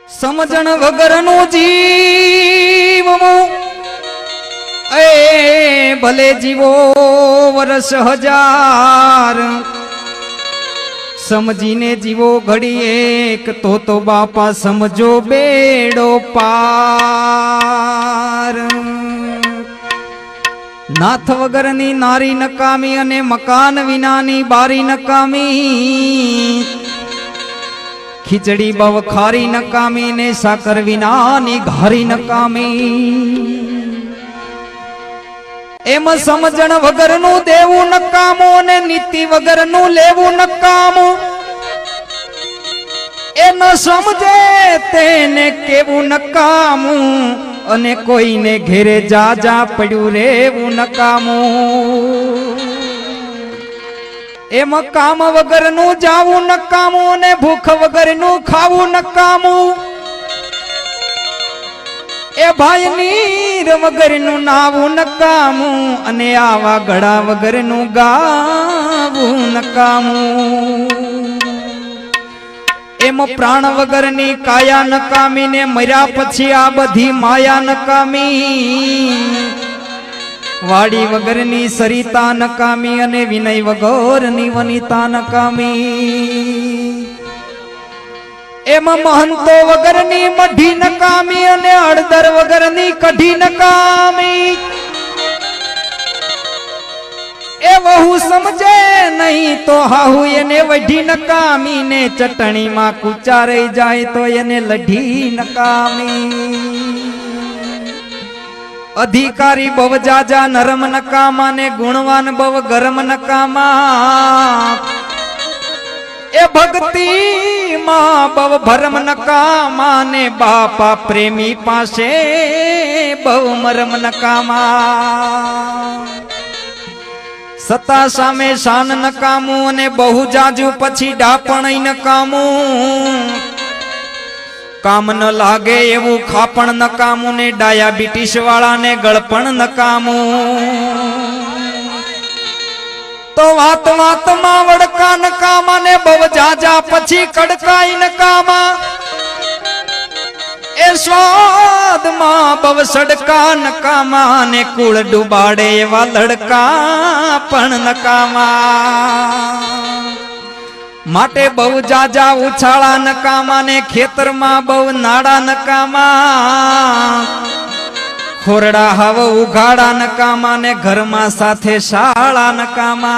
સમજણ વગરનું જીવવું એ ભલે જીવો વર્ષ હજાર, સમજીને જીવો ઘડી એક તો બાપા સમજો બેડો પાર। નાથ વગરની નારી નકામી અને મકાન વિનાની બારી નકામી, ખીચડી બવ ખારી નકામી ને સાકર વિનાની ઘારી નકામી। એમ સમજણ વગરનું દેવું નકામું ને નીતિ વગરનું લેવું નકામું। એ ન સમજે તેને કેવું નકામું અને કોઈને ઘેરે જા જા પડ્યું રેવું નકામું। એમ કામ વગરનું જાવું નકામું અને ભૂખ વગરનું ખાવું નકામું। એ ભાઈ નીર વગરનું નાવું નકામું અને આવા ગળા વગરનું ગાવું નકામું। એમ પ્રાણ વગરની કાયા નકામી ને મર્યા પછી આ બધી માયા નકામી। વાડી વગરની સરિતા નકામી અને વિનય વગરની વનિતા નકામી। એમાં મહંતો વગરની મઢી નકામી અને હળદર વગરની કઢી નકામી। એ વહુ સમજે નહીં તો હાહુ એને વઢી નકામી ને ચટણીમાં કૂચા રહી જાય તો એને લઢી નકામી। અધિકારી બવ જાજા નરમ નકામા ને ગુણવાન બવ ગરમ નકામા। એ ભક્તિ માં બવ ભરમ નકામા ને બાપા પ્રેમી પાસે બવ મરમ નકામા। સતા સામે શાન નકામું અને બહુ જાજુ પછી ડાપણ નકામું। કામ ન લાગે એવું ખાપણ નકામું ને ડાયાબિટીસ વાળાને ગળપણ નકામું। તો વાત વાતમાં વડકા નકામા ને બવ જાજા પછી કડકાઈ નકામા। એ સ્વાદમાં બવ સડકા નકામા ને કુળ ડુબાડે એવા લડકા પણ નકામા। માટે બહુ જાજા ઉછાળા નકામા ને ખેતરમાં બહુ નાડા નકામા। ખોરડા હાવ ઉઘાડા નકામા ને ઘરમાં સાથે શાળા નકામા।